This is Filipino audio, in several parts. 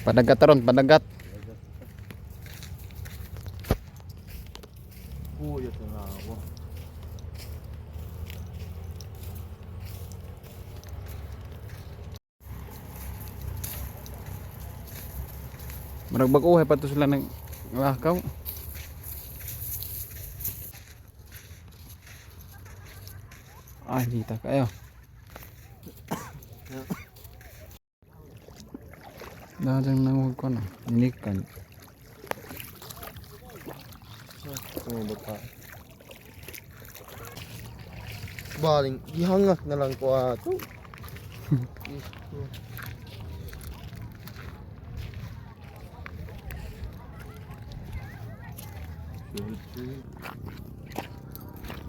Padagat ron, padagat. Puyat na ako. Marag bag-uhay pa to sila ng lakaw. Ay, dita kayo. Dadang nanguhag ko na. Inikan. Tumulog pa. Baling, ihangak na lang ko ato.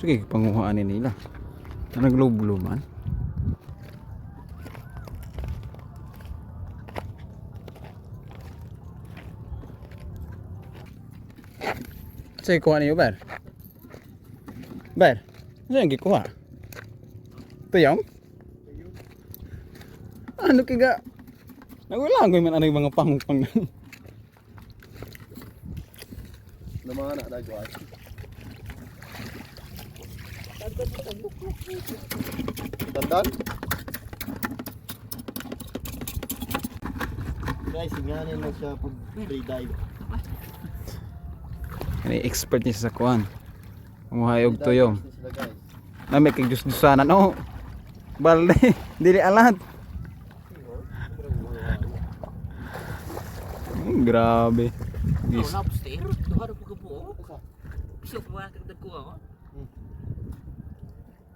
Sige, panguhaan nila. Naglubluman. Sige, kuha niyo, Ber. Ber, ano yung gikuha? Tuyong? Ano kiga? Nagulangoy man ano yung mga pangupang na. Namana na ko ay. Tandan? Guys, inganin lang siya pag free dive. Ano expert niya sa kuhan. Umuhay og tuyong. Sila guys. Nami kay Diyos sana no. Balde, dili alat. Grabe. Yes. Wala upstairs, duha ra ko po. Bisyo pa ka dagko ako.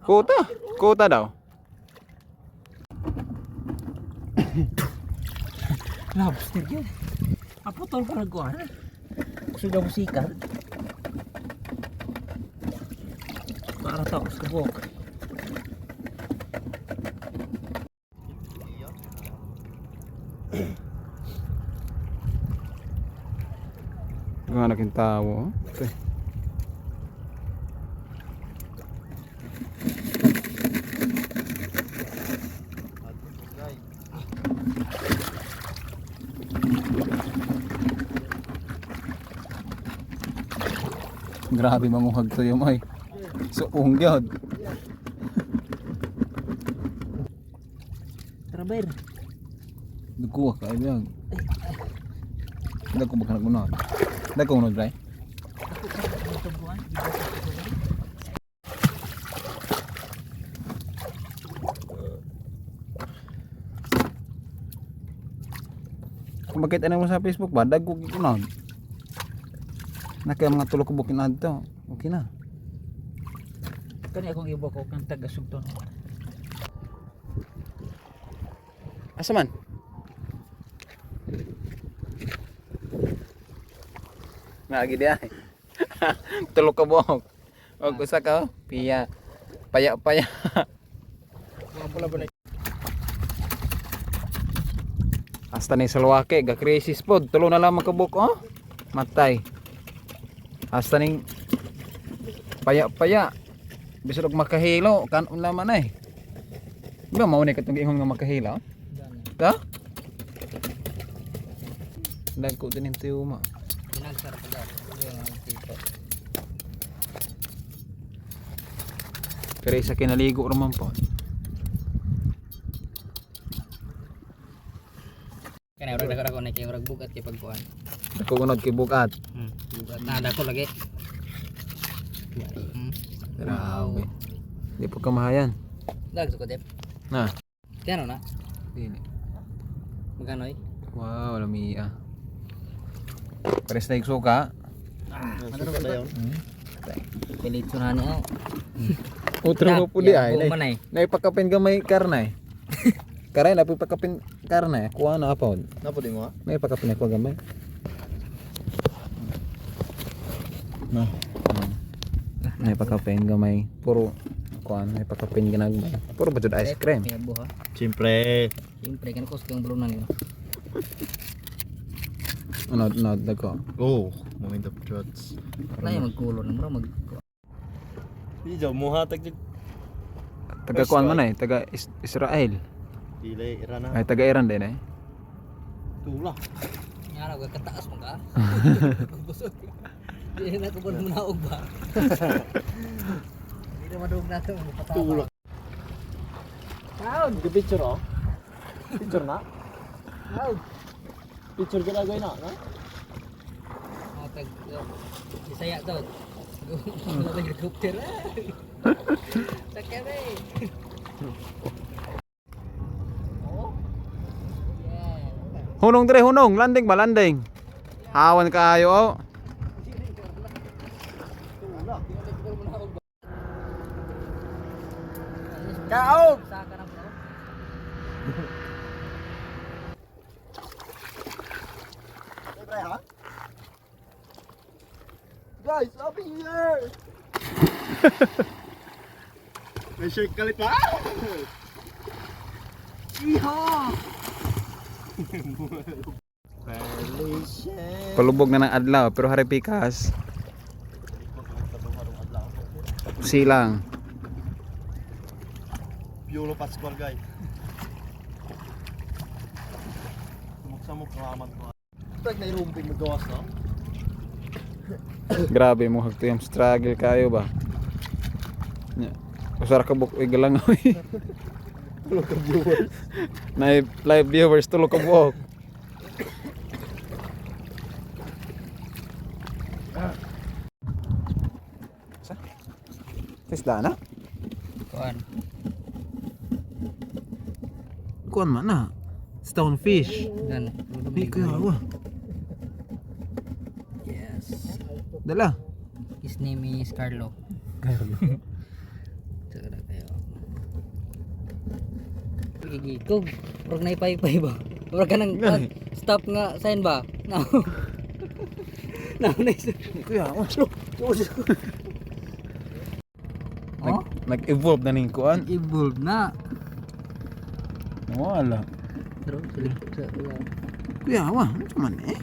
Kota, kota daw. Lobster yun. Maputol pa nagkuha. Sudah musika. Para tao sa buhok. Mga naking tao. Okay. Grabe manguhag to yung ay. So ungyod. Traber. Dukuha ka ayun. Dako baka nagunod. Dako unod ray. Kung bakit ano mo sa Facebook ba? Dagko gikunod. Nakay mga tulo ko bukin adto. Okay na. Kani akong ibo ko kang taga-sugton. Asa man? Lagi dia. Tulo ka buhok. Og usa ka piya. Paya-paya. Bola-bola. Hasta ni salwake ga crisis pod. Tulo na lang makabuk oh. Matay. Hasta ning paya-paya. Bisod og makahilo kan naman ay. Ba mao ni katong ingong nga makahilo? Ta? Dagko din ito yung Pinagsar pa daw. pero isa kinaligo raman po. Kani ora daga ko na kay ora bugat kay pagkuan. Dako unod kay bukat. Bugat na dako lagi. Grabe. Di po kamahayan. Dag ko dep. Na. Kano na? Dili. Magkano eh? Wow, lami ah. Pares na igsuka. Ano ba yun? Pilito na niya. Utro mo puli ay. Manay. Naipakapin gamay karnay. Karay na pipakapin karnay. Kuha na apon. Napodi mo ha? May pakapin ako gamay. Na. May pakapin gamay. Puro kuan may pakapin ginagmay. Puro ba jud ice cream? May buha. Siyempre. Siyempre kan ko yung bulunan yun. Ano dako. Oh, moment of truths. Wala yung magkulo na mag. Di jaw mo hatag jud. Taga kuan man ay, taga Israel. Dili ra na. Ay taga Iran din ay. Tula. Nga na, kataas mo ka. Busog. Hindi na ko munaog ba? Hindi na madug na ito. Tula. Sound! Picture oh. Picture na. Sound! Picture ka lagay na, no? Oh, tag... Isaya to. Wala ba helicopter? Sakya na eh. Oh? Yeah. Hunong dire, hunong. Landing ba, landing? Hawan kaayo, oh. Kaog! Saka na bro. Siyempre ha? Guys, up in here! May shake kalit pa? Iho! Felicia! Palubog na ng adlaw, pero hari pikas. Silang. Piolo Pascual guys. Sumuksa mo kalaman ko. Pag nairumping magawas no? Grabe mo hagto yung struggle kayo ba? Usara ka buk igalang oy. Tulog ka viewers. Na live viewers tulo ka buok. Sa? Tisda na? Kuan. Kuan man na. Stonefish. Dan. Ay kaya wa. Yes. Dala. His name is Carlo. Saka na kayo. Gigikog. Purag na ipay-pay ba? Purag ka nang stop nga sign ba? Now. Now nice. Kuya, oh. Oh? Nag-evolve na ning kuan. Evolve na. Wala. Pero sa Kuya, wa, ano man eh?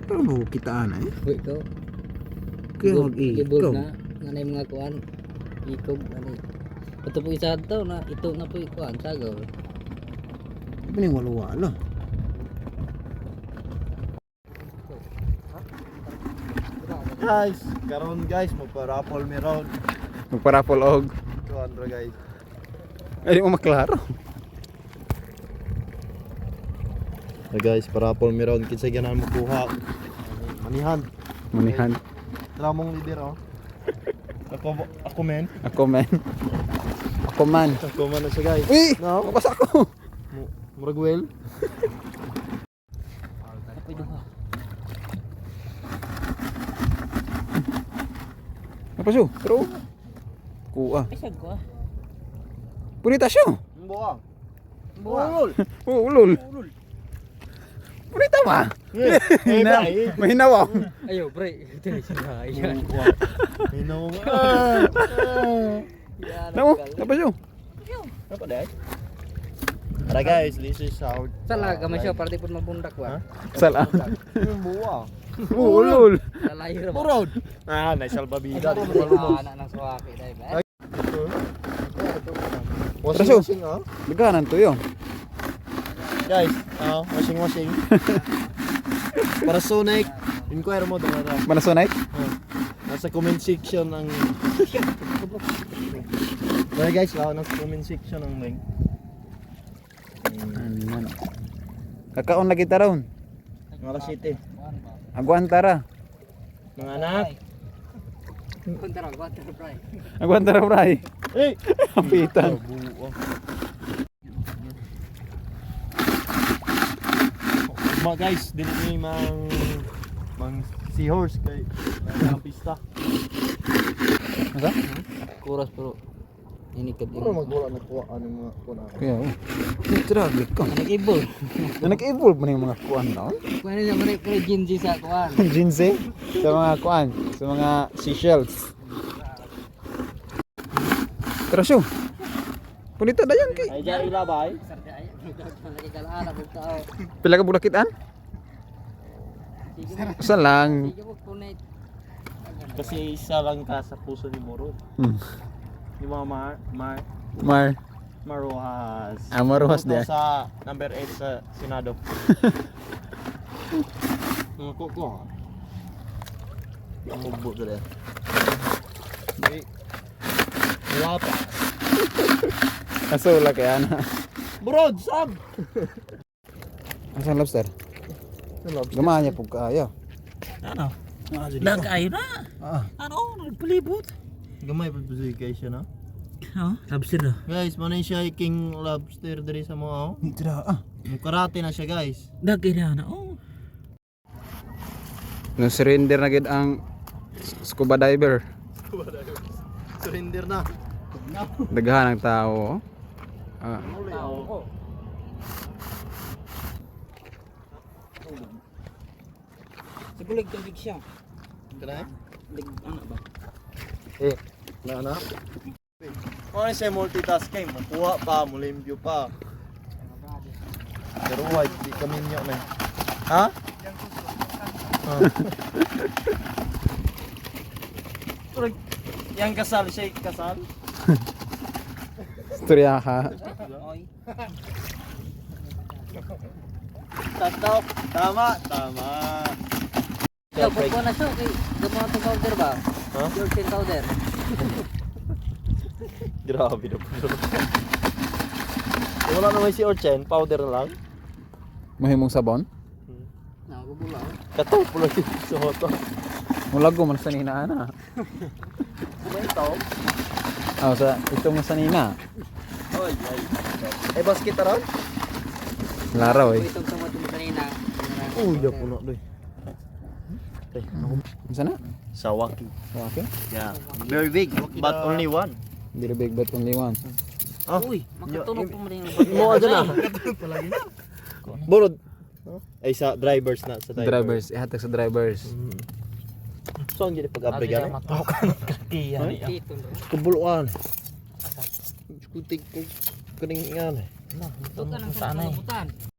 Pero mo kitaan eh. wait ko. Kuya mag-evolve. Evolve na. Nga na yung mga kuan. Ikog ano. Ito po isa daw na ito na po yung kuan sagaw. Ano yung wala-wala? Guys, karon guys, magpa-raffle mi round. Magparapol og. 200 guys. Ay, di mo maklaro. So guys, para-raffle mi round kinsa ganahan mo kuha. Manihan. Manihan. Dramong leader oh. Ako men. Ako man. Ako man. Ako man na siya guys. Uy! No? Mabasa ko! Murag well. Pwede ba? Napaso. Pero... Kuha. Isag ko ah. Punita siya. Buang. Buwa. Oh, ulol. Punita ba? Mahinawa. Ayo, pre. Ito na siya. Ayan. Hinaw. Namo, napaso. Apa dai? Alright guys, this is our Sala ka man siya para di po mabundak ba? Sala. buang. Oh, ulol. Lalayo ra ba? Murod. Ah, may salbabida di ko Ah, anak ng suwaki dai ba? Washing washing oh. Liganan to yun. Guys, washing washing. Para Sonic, inquire mo doon na. Panasonic? Nasa comment section ang Well guys, nasa comment section ang link. Ano? Kakaon na kita ron. Mga city. Aguanta ra. Mga anak. Kontara, pre. Aguanta ra, bray. Eh, Kapitan. Mga guys, dili ni mang seahorse kay na pista. Asa? Kuras pero inikad Pero magwala na kuha ano mga kuna. Kaya, oh. Tragik ka. Nag-ibol. Nag-evolve man yung mga kuan na. Kuan niya man pero ginji sa kuan. Ginseng sa mga kuan, sa mga seashells. Pero siyo. Punita na yan kay. Ay diyan ilabay. Sardi ay. Lagi kalaala bug tao. Pila ka bulakitan? Isa lang. Sige mo punit. Kasi isa lang ka sa puso ni Moro. Hmm. Di ba Mar? Mar. Maruhas. Maruhas Boto dia. sa number 8 sa Senado. Ko. Ang mubo dali. Wala pa. Kasula kaya na. Brod, sab. Asan lobster? Gamanya pug kaayo. Ano? Nag-ayo na. Ah. Ano? Nagpalibot. Gamay pa guys siya na. Oh, lobster na. Guys, manay siya king lobster diri sa mga oh. Dito na. Karate na siya guys. Nag-ayo na. Oh. No surrender na gid ang scuba diver. Surrender na. Daghan ang tao. Ah. Sigulig tubig siya. Kana? Lig ano ba? Na. Ano siya multitasking, makuha pa, mulimpyo pa. Pero white, di kami nyo na. Ha? Yang kasal siya kasal? Istorya ka. Oy. Tataw. Tama. Ikaw, pagkuha na siya. Okay. Gumawa itong powder ba? Ha? Yorkshire powder. Grabe na po. Wala naman si Orchen, powder na lang. Mahimong sabon. Nakakabula. Kataw po lang yung suhoto. Mulago man sa nina ana. Ano ito? Sa itong sa nina. Ay. Eh, basket ron? Laraw eh. Itong tomato mo kanina. Uy, ya puno doy. Isa na? Sawaki. Okay. Yeah. Very big, but only one. Very big but only one. Oh. Uy, makatunog po mo rin yung Mo aja na. Burod. Ay sa drivers na sa Drivers, ihatag sa drivers. So ang gini pag-abre gani. Kakiyan. Dito. Kubuluan. Kutik ko kaning ngani. Ito ka ng sa